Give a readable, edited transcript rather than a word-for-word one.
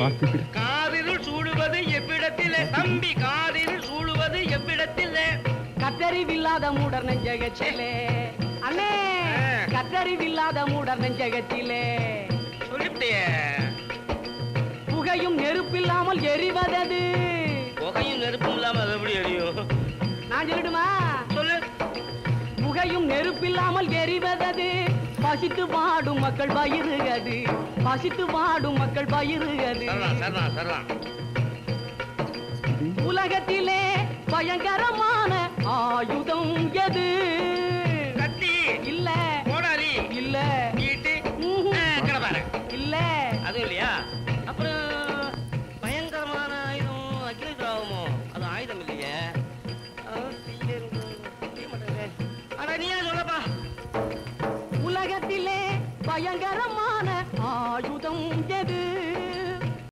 காதில் சூடுவது எவ்விடத்திலே தம்பி, காதில் சூடுவது எவ்விடத்திலே? கத்தறிவில்லாத மூடர் நெஞ்சகத்திலே அண்ணே, கத்தறிவில்லாத மூடர் நெஞ்சகத்திலே. சொல்லிவிட்டியே. புகையும் நெருப்பில்லாமல் எரிவதது. புகையும் நெருப்பும் இல்லாமல் அது எப்படி எரியும்? நான் சொல்லட்டுமா? சொல்லு. புகையும் நெருப்பில்லாமல் எரிவதது. பசித்து பாடும் மக்கள் பயிருகது, பசித்து பாடும் மக்கள் பயிருகது. உலகத்திலே பயங்கரமான ஆயுதம் எது?